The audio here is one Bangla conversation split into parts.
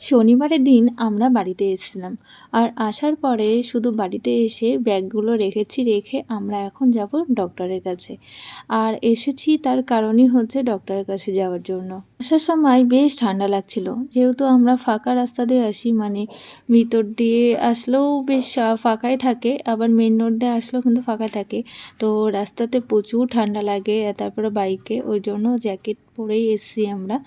শনিবারের দিন আমরা বাড়িতে এসেছিলাম। আর আসার পরে শুধু বাড়িতে এসে ব্যাগগুলো রেখেছি, রেখে আমরা এখন যাব ডক্টরের কাছে। আর এসেছি তার কারণই হচ্ছে ডক্টরের কাছে যাওয়ার জন্য। আসার সময় বেশ ঠান্ডা লাগছিল। যেহেতু আমরা ফাঁকা রাস্তা দিয়ে আসি, মানে ভিতর দিয়ে আসলেও বেশ ফাঁকাই থাকে, আবার মেন রোড দিয়ে আসলেও কিন্তু ফাঁকা থাকে। তো রাস্তাতে প্রচুর ঠান্ডা লাগে, তারপরে বাইকে, ওই জন্য জ্যাকেট পরেই এসেছি আমরা।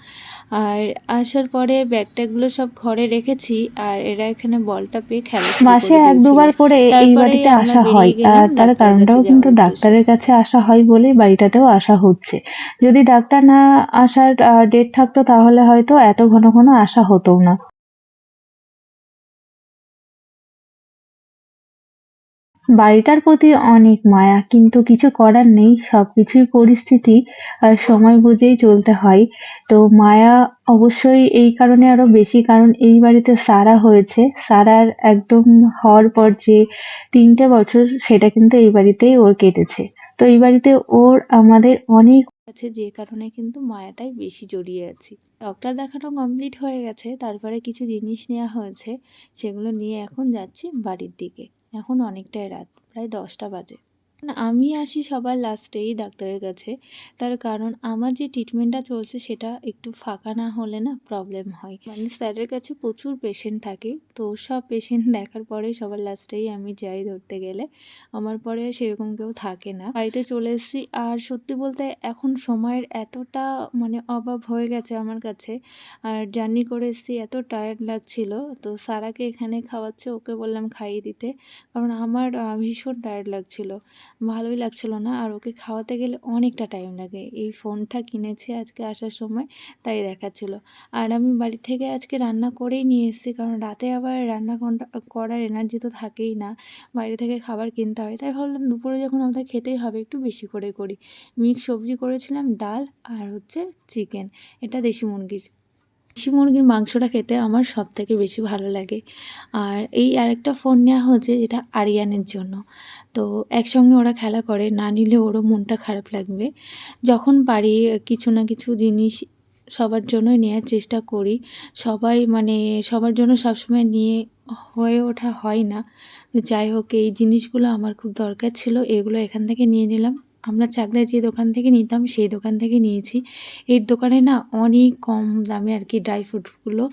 আর আসার পরে ব্যাগ-ট্যাগগুলো সব ঘরে রেখেছি, আর এরা এখানে বলটা পেয়ে খেলা শুরু মাসে করে এক দিয়েছিল। দুবার করে এই তারপরেই বাড়িতে আমরা আসা হয়, বেরিয়ে আর গেলাম তার ডাক্তারের কাছে কারণটাও কিন্তু যাওয়ার উদ্দেশ্যে। ডাক্তারের কাছে আসা হয় বলেই বাড়িটাতেও আসা হচ্ছে। যদি ডাক্তার না আসার ডেট থাকতো তাহলে হয়তো এত ঘন ঘন আসা হতো না। বাড়িটার প্রতি অনেক মায়া, কিন্তু কিছু করার নেই, সবকিছুই পরিস্থিতি আর সময় বুঝেই চলতে হয়। তো মায়া অবশ্যই এই কারণে আরো বেশি, কারণ এই বাড়িতে সারা হয়েছে। সারার একদম হওয়ার পর যে 3টে বছর সেটা কিন্তু এই বাড়িতেই ওর কেটেছে। তো এই বাড়িতে ওর আমাদের অনেক আছে, যে কারণে কিন্তু মায়াটাই বেশি জড়িয়ে আছি। ডক্টর দেখানো কমপ্লিট হয়ে গেছে, তারপরে কিছু জিনিস নেওয়া হয়েছে, সেগুলো নিয়ে এখন যাচ্ছি বাড়ির দিকে। এখন অনেকটাই রাত, প্রায় 10টা বাজে। না, আমি আসি সবার লাস্টেই ডাক্তারের কাছে। তার কারণ আমার যে ট্রিটমেন্টটা চলছে সেটা একটু ফাঁকা না হলে না প্রবলেম হয়। মানে স্যারের কাছে প্রচুর পেশেন্ট থাকে, তো সব পেশেন্ট দেখার পরে সবার লাস্টেই আমি যাই ধরতে গেলে। আমার পরে সেরকম কেউ থাকে না। বাড়িতে চলে এসেছি, আর সত্যি বলতে এখন সময়ের এতটা মানে অভাব হয়ে গেছে আমার কাছে। আর জার্নি করে এসেছি, এত টায়ার্ড লাগছিল। তো সারাকে এখানে খাওয়াচ্ছে, ওকে বললাম খাইয়ে দিতে, কারণ আমার ভীষণ টায়ার্ড লাগছিল, ভালোই লাগছিল না। আর ওকে খাওয়াতে গেলে অনেকটা টাইম লাগে। এই ফোনটা কিনেছি আজকে আসার সময়, তাই দেখাচ্ছিল। আর আমি বাড়ি থেকে আজকে রান্না করেই নিয়ে এসেছি, কারণ রাতে আবার রান্না করার এনার্জি তো থাকেই না, বাইরে থেকে খাবার কিনতে হয়। তাই ভাবলাম দুপুরে যখন আমাদের খেতেই হবে একটু বেশি করে করি। মিক্স সবজি করেছিলাম, ডাল আর হচ্ছে চিকেন, এটা দেশি মুরগির। দেশি মুরগির মাংসটা খেতে আমার সবথেকে বেশি ভালো লাগে। আর এই আরেকটা ফোন নেওয়া হয়েছে, যেটা আরিয়ানের জন্য। তো একসঙ্গে ওরা খেলা করে, না নিলে ওরও মনটা খারাপ লাগবে। যখন পারি কিছু না কিছু জিনিস সবার জন্যই নেয়ার চেষ্টা করি। সবাই মানে সবার জন্য সবসময় নিয়ে হয়ে ওঠা হয় না। তো যাই হোক, এই জিনিসগুলো আমার খুব দরকার ছিল, এগুলো এখান থেকে নিয়ে নিলাম। আমরা চাকদায় যে দোকান থেকে নিতাম সেই দোকান থেকে নিয়েছি। এর দোকানে না অনেক কম দামে আর কি ড্রাই ফ্রুটসগুলো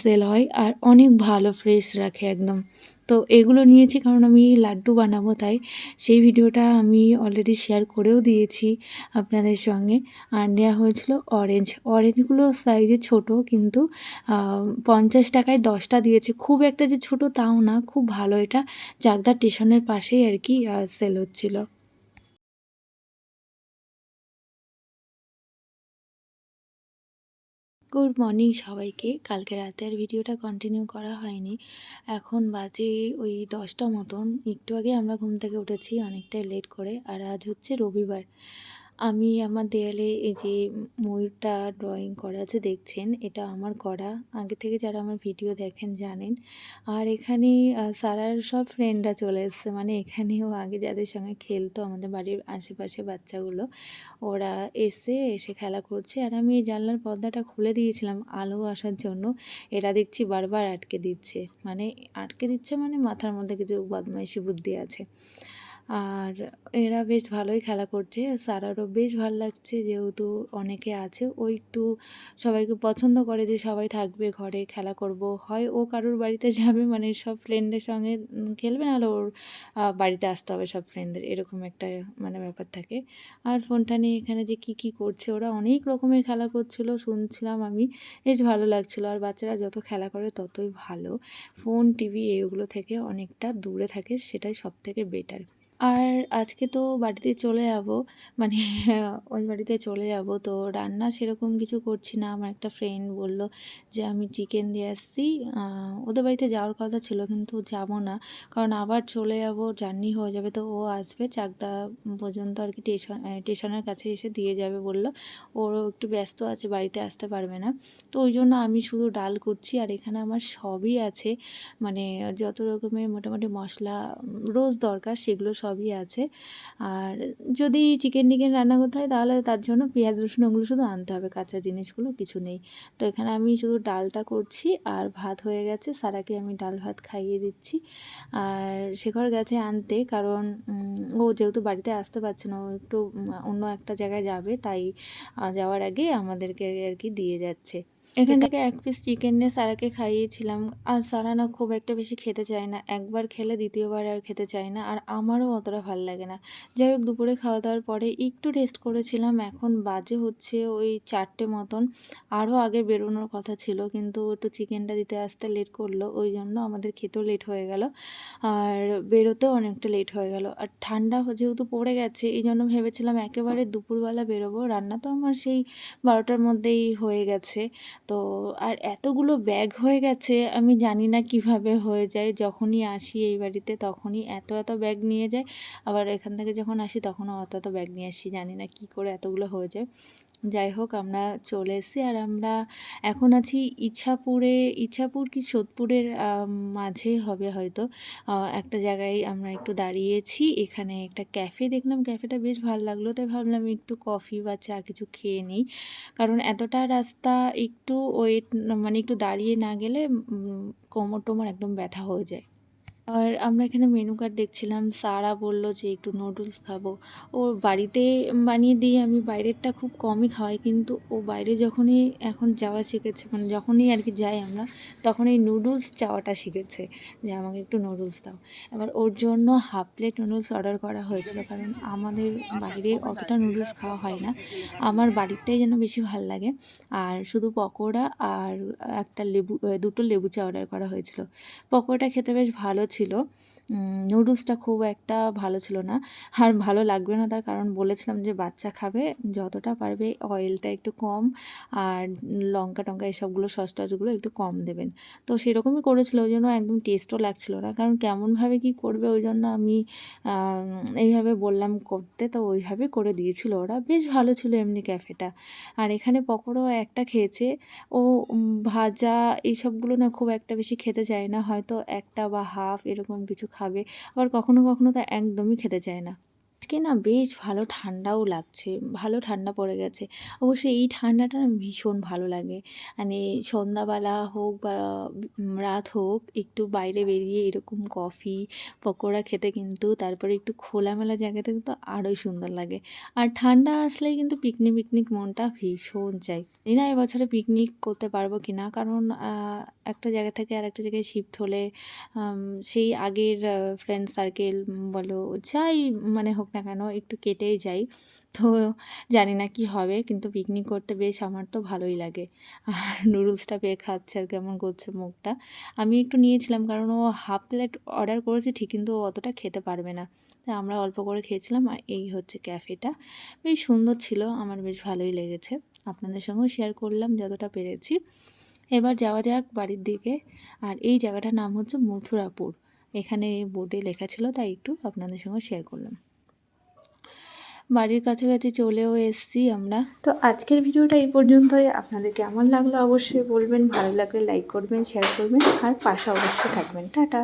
সেল হয়, আর অনেক ভালো ফ্রেশ রাখে একদম। তো এগুলো নিয়েছি কারণ আমি লাড্ডু বানাবো, তাই সেই ভিডিওটা আমি অলরেডি শেয়ার করেও দিয়েছি আপনাদের সঙ্গে। আর নেওয়া হয়েছিল অরেঞ্জগুলো সাইজে ছোট, কিন্তু 50 টাকায় 10টা দিয়েছে। খুব একটা যে ছোট তাও না, খুব ভালো। এটা চাকদা স্টেশনের পাশেই আর কি সেল হচ্ছিল। গুড মর্নিং সবাইকে। কালকে রাতে আর ভিডিওটা কন্টিনিউ করা হয়নি। এখন বাজে ওই 10টা মতন। একটু আগে আমরা ঘুম থেকে উঠেছি, অনেকটাই লেট করে। আর আজ হচ্ছে রবিবার। আমি আমার দেয়ালে এই যে ময়ূরটা ড্রয়িং করা আছে দেখছেন, এটা আমার করা। আগে থেকে যারা আমার ভিডিও দেখেন জানেন। আর এখানে সারার সব ফ্রেন্ডরা চলে এসছে, মানে এখানেও আগে যাদের সঙ্গে খেলতো আমাদের বাড়ির আশেপাশে বাচ্চাগুলো, ওরা এসে খেলা করছে। আর আমি এই জানলার পর্দাটা খুলে দিয়েছিলাম আলো আসার জন্য। এরা দেখছি বারবার আটকে দিচ্ছে, মানে আটকে দিচ্ছে মানে মাথার মধ্যে কিছু বদমাইশি বুদ্ধি আছে। আর এরা বেশ ভালোই খেলা করছে। সারারও বেশ ভাল লাগছে, যেহেতু অনেকে আছে, ও একটু সবাইকে পছন্দ করে যে সবাই থাকবে ঘরে, খেলা করব। হয় ও কারোর বাড়িতে যাবে, মানে সব ফ্রেন্ডদের সঙ্গে খেলবে, নাহলে ওর বাড়িতে আসতে হবে সব ফ্রেন্ডদের, এরকম একটা মানে ব্যাপার থাকে। আর ফোনটা নিয়ে এখানে যে কি করছে, ওরা অনেক রকমের খেলা করছিল, শুনছিলাম আমি, বেশ ভালো লাগছিল। আর বাচ্চারা যত খেলা করে ততই ভালো। ফোন, টিভি এগুলো থেকে অনেকটা দূরে থাকে, সেটাই সবথেকে বেটার। আর আজকে তো বাড়িতে চলে যাব, মানে ওই বাড়িতে চলে যাব। তো রান্না সেরকম কিছু করছি না। আমার একটা ফ্রেন্ড বলল যে আমি চিকেন দিয়ে আসছি। ওদের বাড়িতে যাওয়ার কথা ছিল, কিন্তু যাব না, কারণ আবার চলে যাব, জার্নি হয়ে যাবে। তো ও আসবে চাকদা পর্যন্ত আর কি, স্টেশনের কাছে এসে দিয়ে যাবে বলল। ওরও একটু ব্যস্ত আছে, বাড়িতে আসতে পারবে না। তো ওই জন্য আমি শুধু ডাল করছি, আর এখানে আমার সবই আছে, মানে যত রকমের মোটামুটি মশলা রোজ দরকার সেগুলো সব সবই আছে। আর যদি চিকেন টিকেন রান্না করতে হয় তাহলে তার জন্য পেঁয়াজ রসুন ওগুলো শুধু আনতে হবে, কাঁচা জিনিসগুলো কিছু নেই। তো এখানে আমি শুধু ডালটা করছি আর ভাত হয়ে গেছে, সারাকে আমি ডাল ভাত খাইয়ে দিচ্ছি। আর শেখর গেছে আনতে, কারণ ও যেহেতু বাড়িতে আসতে পারছে না, ও একটু অন্য একটা জায়গায় যাবে, তাই যাওয়ার আগে আমাদেরকে আর কি দিয়ে যাচ্ছে। এখান থেকে 1 পিস চিকেন নিয়ে সারাকে খাইয়েছিলাম। আর সারা না খুব একটা বেশি খেতে চায় না, একবার খেলে দ্বিতীয়বার আর খেতে চায় না, আর আমারও অতটা ভাল লাগে না। যাই হোক, দুপুরে খাওয়া দাওয়ার পরে একটু রেস্ট করেছিলাম, এখন বাজে হচ্ছে ওই 4টে মতন। আরও আগে বেরোনোর কথা ছিল, কিন্তু একটু চিকেনটা দিতে আসতে লেট করলো, ওই জন্য আমাদের খেতেও লেট হয়ে গেল আর বেরোতেও অনেকটা লেট হয়ে গেল। আর ঠান্ডা যেহেতু পড়ে গেছে, এই জন্য ভেবেছিলাম একেবারে দুপুরবেলা বেরোবো। রান্না তো আমার সেই 12টার মধ্যেই হয়ে গেছে। তো আর এতগুলো ব্যাগ হয়ে গেছে, আমি জানি না কিভাবে হয়ে যায়। যখনই আসি এই বাড়িতে তখনই এত ব্যাগ নিয়ে যাই, আবার এখান থেকে যখন আসি তখনও অত ব্যাগ নিয়ে আসি, জানি না কি করে এতগুলো হয়ে যায়। যাই হোক, আমরা চলে এসেছি আর আমরা এখন আছি ইছাপুর কি সোদপুরের মাঝে হবে হয়তো। একটা জায়গায় আমরা একটু দাঁড়িয়েছি, এখানে একটা ক্যাফে দেখলাম, ক্যাফেটা বেশ ভালো লাগলো, তাই ভাবলাম একটু কফি বা চা কিছু খেয়ে নিই। কারণ এতটা রাস্তা একটু ওয়েট মানে একটু দাঁড়িয়ে না গেলে কোমর টোমর একদম ব্যথা হয়ে যায়। আর আমরা এখানে মেনু কার্ড দেখছিলাম, সারা বলল যে একটু নুডলস খাবো। ওর বাড়িতে বানিয়ে দিই আমি, বাইরেরটা খুব কমই খাওয়াই, কিন্তু ও বাইরে যখনই এখন যাওয়া শিখেছে, মানে যখনই আর কি যাই আমরা, তখন এই নুডলস চাওয়াটা শিখেছে যে আমাকে একটু নুডলস দাও। এবার ওর জন্য হাফ প্লেট নুডলস অর্ডার করা হয়েছিল, কারণ আমাদের বাইরে অতটা নুডলস খাওয়া হয় না, আমার বাড়িরটাই যেন বেশি ভাল লাগে। আর শুধু পকোড়া আর একটা লেবু, দুটো লেবু চা অর্ডার করা হয়েছিল। পকোড়াটা খেতে বেশ ভালো ছিল, নুডলসটা খুব একটা ভালো ছিল না। আর ভালো লাগবে না তার কারণ বলেছিলাম যে বাচ্চা খাবে, যতটা পারবে অয়েলটা একটু কম, আর লঙ্কা টঙ্কা এসবগুলো সস টসগুলো একটু কম দেবেন। তো সেরকমই করেছিল, ওই জন্য একদম টেস্টও লাগছিল না, কারণ কেমনভাবে কী করবে ওই জন্য আমি এইভাবে বললাম করতে, তো ওইভাবে করে দিয়েছিল ওরা। বেশ ভালো ছিল এমনি ক্যাফেটা। আর এখানে পকোড়াও একটা খেয়েছে, ও ভাজা এইসবগুলো না খুব একটা বেশি খেতে চায় না, হয়তো একটা বা হাফ এরকম কিছু খাবে, আবার কখনো কখনো তো একদমই খেতে চায় না। আজকে না বেশ ভালো ঠান্ডাও লাগছে, ভালো ঠান্ডা পড়ে গেছে। অবশ্য এই ঠান্ডাটা না ভীষণ ভালো লাগে, মানে সন্ধ্যাবেলা হোক বা রাত হোক, একটু বাইরে বেরিয়ে এরকম কফি পকোড়া খেতে কিন্তু, তারপরে একটু খোলামেলা জায়গাতে কিন্তু আরোই সুন্দর লাগে। আর ঠান্ডা আসলেই কিন্তু পিকনিক মনটা ভীষণ চাই। জানি না এবছরে পিকনিক করতে পারবো কি না, কারণ একটা জায়গা থেকে আরেকটা জায়গায় শিফট হলে সেই আগের ফ্রেন্ড সার্কেল বলো যাই মানে হোক না কেন একটু কেটেই যায়। তো জানি না কি হবে, কিন্তু পিকনিক করতে বেশ আমার তো ভালোই লাগে। আর নুডলসটা পেয়ে খাচ্ছে আর কেমন করছে মুখটা। আমি একটু নিয়েছিলাম, কারণ ও হাফ প্লেট অর্ডার করেছে ঠিক, কিন্তু ও অতটা খেতে পারবে না, তাই আমরা অল্প করে খেয়েছিলাম। আর এই হচ্ছে ক্যাফেটা, বেশ সুন্দর ছিল, আমার বেশ ভালোই লেগেছে। আপনাদের সঙ্গেও শেয়ার করলাম যতটা পেরেছি। এবার যাওয়া যাক বাড়ির দিকে। আর এই জায়গাটার নাম হচ্ছে মথুরাপুর, এখানে বোর্ডে লেখা ছিল, তাই একটু আপনাদের সঙ্গে শেয়ার করলাম। বাড়ির কাছাকাছি চলেও এসেছি আমরা। তো আজকের ভিডিওটা এই পর্যন্তই। আপনাদের কেমন লাগলো অবশ্যই বলবেন, ভালো লাগলে লাইক করবেন, শেয়ার করবেন, আর পাশে অবশ্যই থাকবেন। টাটা।